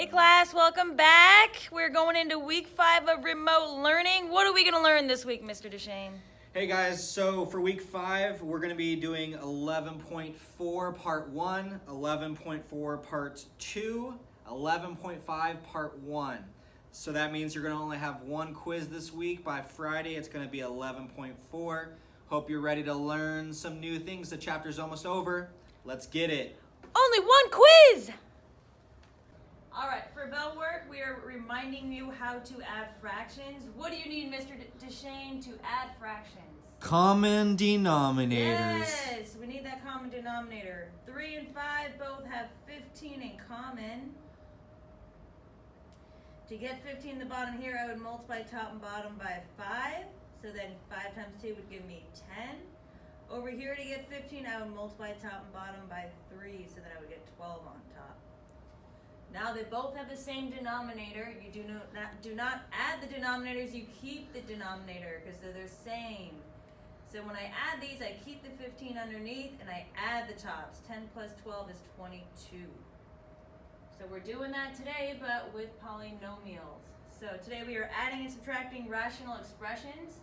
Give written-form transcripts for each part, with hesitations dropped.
class, welcome back. We're going into week 5 of remote learning. What are we going to learn this week, Mr. Deshane? Hey guys, so for week 5, we're going to be doing 11.4 part 1, 11.4 part 2, 11.5 part 1. So that means you're going to only have one quiz this week. By Friday, it's going to be 11.4. Hope you're ready to learn some new things. The chapter's almost over. Let's get it. Only one quiz! All right, for bell work, we are reminding you how to add fractions. What do you need, Mr. Deshane, to add fractions? Common denominators. Yes, we need that common denominator. 3 and 5 both have 15 in common. To get 15 in the bottom here, I would multiply top and bottom by 5. So then 5 times 2 would give me 10. Over here to get 15, I would multiply top and bottom by 3, so that I would get 12 on top. Now they both have the same denominator. You do not add the denominators, you keep the denominator because they're the same. So when I add these, I keep the 15 underneath and I add the tops. 10 plus 12 is 22. So we're doing that today, but with polynomials. So today we are adding and subtracting rational expressions.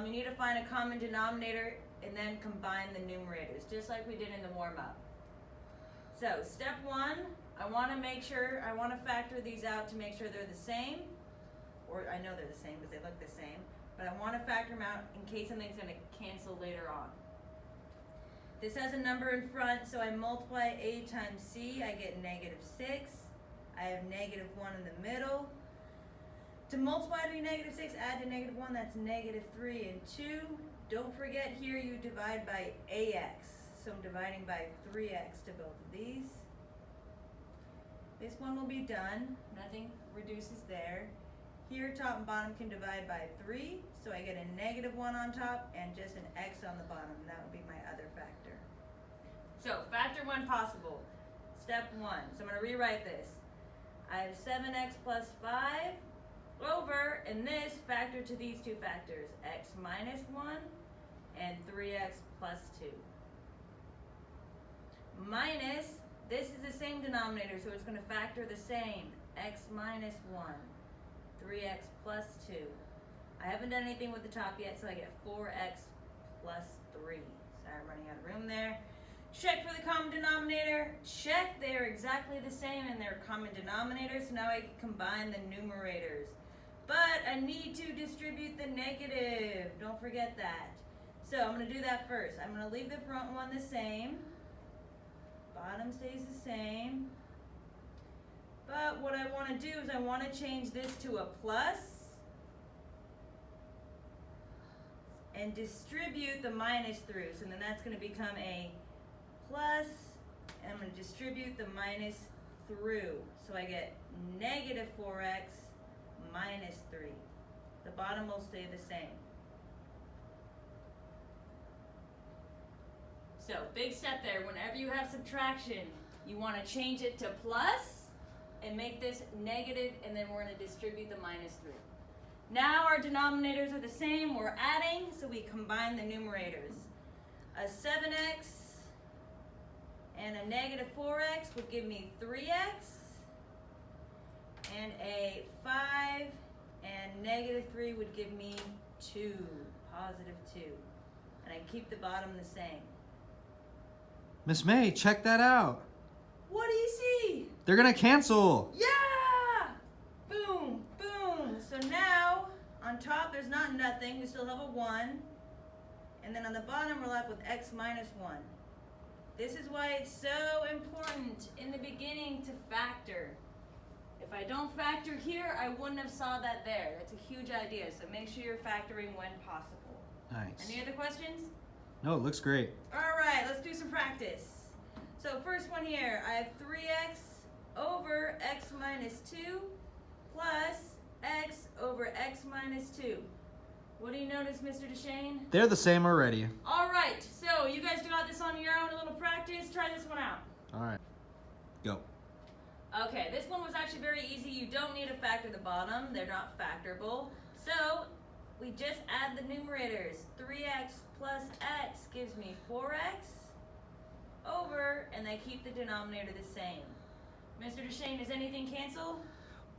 You need to find a common denominator and then combine the numerators, just like we did in the warm-up. So step 1, I want to factor these out to make sure they're the same. Or I know they're the same because they look the same. But I want to factor them out in case something's going to cancel later on. This has a number in front, so I multiply a times c, I get negative 6. I have negative 1 in the middle. To multiply to be negative 6, add to negative 1, that's negative 3 and 2. Don't forget here you divide by ax. So I'm dividing by 3x to both of these. This one will be done. Nothing reduces there. Here, top and bottom can divide by 3. So I get a negative 1 on top and just an x on the bottom. And that would be my other factor. So factor when possible. Step 1. So I'm going to rewrite this. I have 7x plus 5 over, and this factor to these two factors, x minus 1 and 3x plus 2. Minus, this is the same denominator, so it's going to factor the same, x minus 1, 3x plus 2. I haven't done anything with the top yet, so I get 4x plus 3. Sorry, I'm running out of room there. Check for the common denominator. Check, they're exactly the same in their common denominator, so now I can combine the numerators. But I need to distribute the negative. Don't forget that. So I'm going to do that first. I'm going to leave the front one the same. Bottom stays the same. But what I want to do is I want to change this to a plus and distribute the minus through. So then that's going to become a plus, and I'm going to distribute the minus through. So I get negative 4x minus 3. The bottom will stay the same. So, big step there. Whenever you have subtraction, you want to change it to plus and make this negative, and then we're going to distribute the minus 3. Now our denominators are the same. We're adding, so we combine the numerators. A 7x and a negative 4x would give me 3x, and a 5 and negative 3 would give me 2, positive 2. And I keep the bottom the same. Miss May, check that out. What do you see? They're going to cancel. Yeah! Boom, boom. So now, on top there's not nothing. We still have a 1. And then on the bottom we're left with x minus 1. This is why it's so important in the beginning to factor. If I don't factor here, I wouldn't have saw that there. That's a huge idea, so make sure you're factoring when possible. Nice. Any other questions? No, it looks great. All right, let's do some practice. So first one here, I have 3x over x minus 2 plus x over x minus 2. What do you notice, Mr. Deshane? They're the same already. All right, so you guys got this on your own, a little practice. Try this one out. All right. Go. Okay, this one was actually very easy. You don't need to factor the bottom. They're not factorable. So we just add the numerators. 3x plus x gives me 4x over, and I keep the denominator the same. Mr. Deshane, does anything cancel?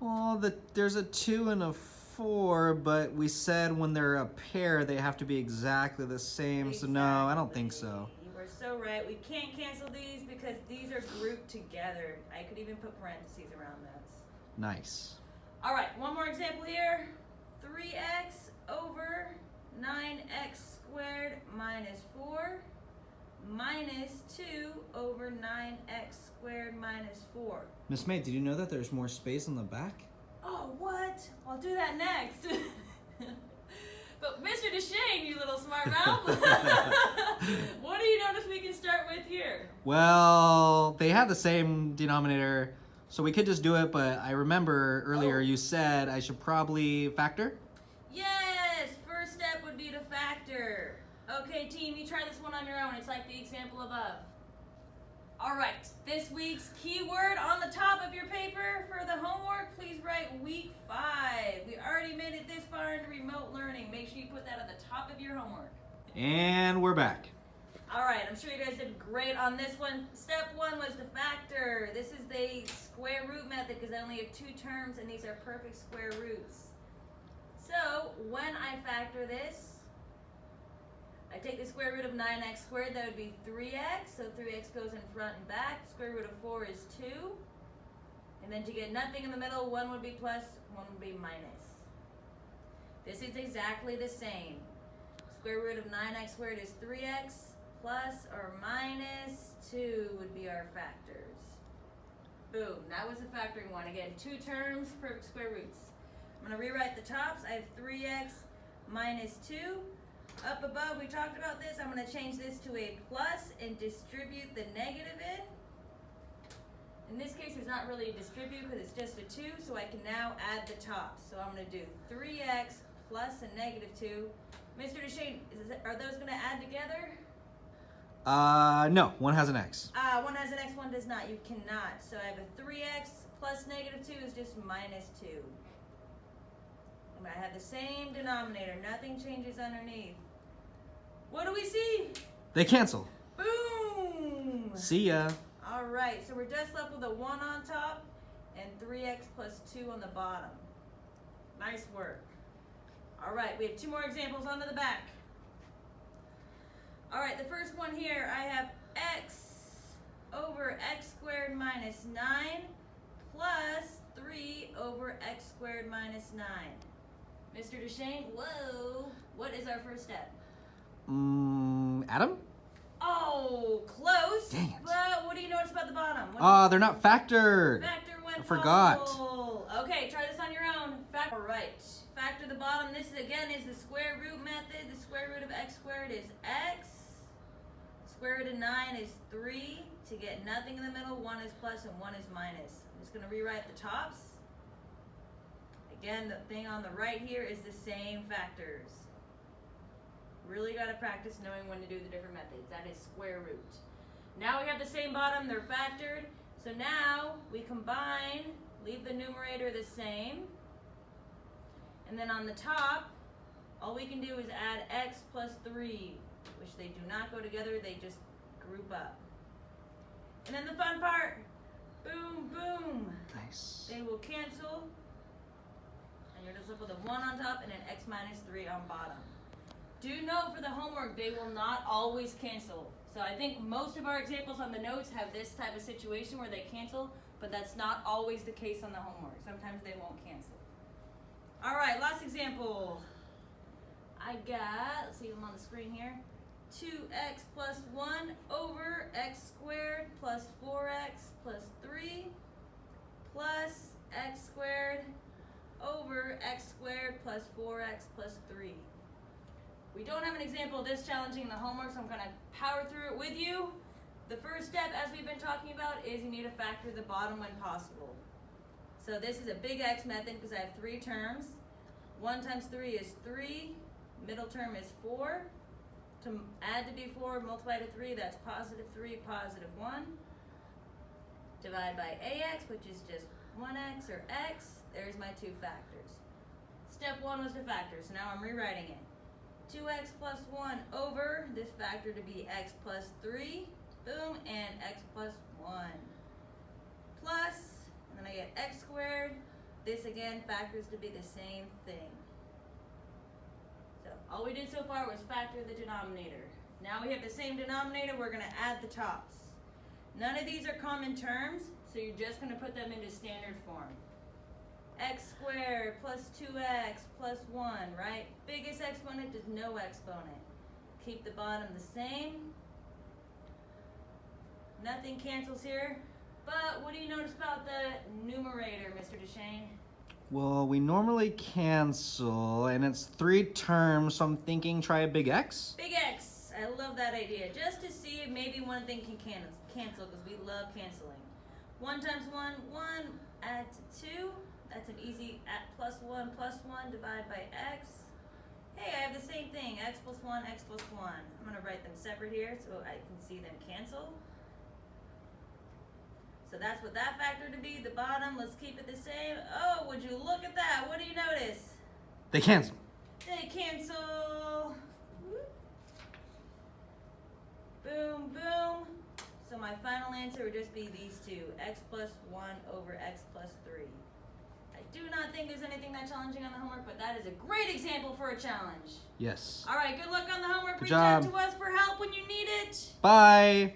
Well, there's a 2 and a 4, but we said when they're a pair, they have to be exactly the same. So no, I don't think so. You were so right. We can't cancel these because these are grouped together. I could even put parentheses around those. Nice. All right, one more example here. 3x over 9x squared minus 4 minus 2 over 9x squared minus 4. Miss May, did you know that there's more space in the back? Oh, what? I'll do that next. But Mr. Deshane, you little smart mouth, what do you notice we can start with here? Well, they have the same denominator, so we could just do it, but I remember earlier you said I should probably factor? Yes, first step would be to factor. Okay, team, you try this one on your own. It's like the example above. All right, this week's keyword on the top of your paper for the homework, please write week 5. We already made it this far into remote learning. Make sure you put that at the top of your homework. And we're back. All right, I'm sure you guys did great on this one. Step 1 was to factor. This is the square root method because I only have 2 terms and these are perfect square roots. So when I factor this, I take the square root of 9x squared, that would be 3x, so 3x goes in front and back. Square root of 4 is 2. And then to get nothing in the middle, 1 would be plus, 1 would be minus. This is exactly the same. Square root of 9x squared is 3x, plus or minus 2 would be our factors. Boom, that was the factoring one. Again, 2 terms, perfect square roots. I'm going to rewrite the tops. I have 3x minus 2. Up above, we talked about this. I'm going to change this to a plus and distribute the negative in. In this case, it's not really a distribute because it's just a 2, so I can now add the tops. So I'm going to do 3x plus a negative 2. Mr. Deshane, are those going to add together? No, one has an x. One has an x, one does not. You cannot. So I have a 3x plus negative 2 is just minus 2. I have the same denominator. Nothing changes underneath. What do we see? They cancel. Boom! See ya. All right, so we're just left with a 1 on top and 3x plus 2 on the bottom. Nice work. All right, we have 2 more examples onto the back. All right, the first one here, I have x over x squared minus 9 plus 3 over x squared minus 9. Mr. Deshane, whoa, what is our first step? Adam? Oh, close. Dang it. But what do you notice about the bottom? They're not factored. Factor when I forgot. possible. Okay, try this on your own. All right, factor the bottom. This again is the square root method. The square root of x squared is x. Square root of 9 is 3. To get nothing in the middle, 1 is plus and 1 is minus. I'm just going to rewrite the tops. Again, the thing on the right here is the same factors. Really got to practice knowing when to do the different methods. That is square root. Now we have the same bottom, they're factored. So now we combine, leave the numerator the same. And then on the top, all we can do is add x plus 3, which they do not go together, they just group up. And then the fun part, boom, boom. Nice. They will cancel. And you're just left with a 1 on top and an x minus 3 on bottom. Do note for the homework, they will not always cancel. So I think most of our examples on the notes have this type of situation where they cancel, but that's not always the case on the homework. Sometimes they won't cancel. All right, last example. I got, let's see, I'm on the screen here. 2x plus 1 over x squared plus 4x plus 3 plus x squared over x squared plus 4x plus 3. We don't have an example of this challenging in the homework, so I'm going to power through it with you. The first step, as we've been talking about, is you need to factor the bottom when possible. So this is a big X method because I have 3 terms. 1 times 3 is 3. Middle term is 4. To add to be 4, multiply to 3, that's positive 3, positive 1. Divide by ax, which is just 1x or x. There's my 2 factors. Step 1 was to factor, so now I'm rewriting it. 2x plus 1 over this factor to be x plus 3, boom, and x plus 1. Plus this again, factors to be the same thing. So all we did so far was factor the denominator. Now we have the same denominator, we're going to add the tops. None of these are common terms, so you're just going to put them into standard form. X squared plus 2x plus 1, right? Biggest exponent is no exponent. Keep the bottom the same. Nothing cancels here. But what do you notice about the numerator, Mr. Deshane? Well, we normally cancel, and it's 3 terms, so I'm thinking try a big X. Big X. I love that idea. Just to see if maybe one thing can cancel, because we love canceling. 1 times 1, 1. Add to 2. That's an easy plus 1 divide by x. Hey, I have the same thing. X plus 1, x plus 1. I'm going to write them separate here so I can see them cancel. So that's what that factor to be. The bottom, let's keep it the same. Oh, would you look at that? What do you notice? They cancel. They cancel. Boom, boom. So my final answer would just be these two. X plus 1 over x plus 3. I do not think there's anything that challenging on the homework, but that is a great example for a challenge. Yes. All right, good luck on the homework. Good Reach job. out to us for help when you need it. Bye.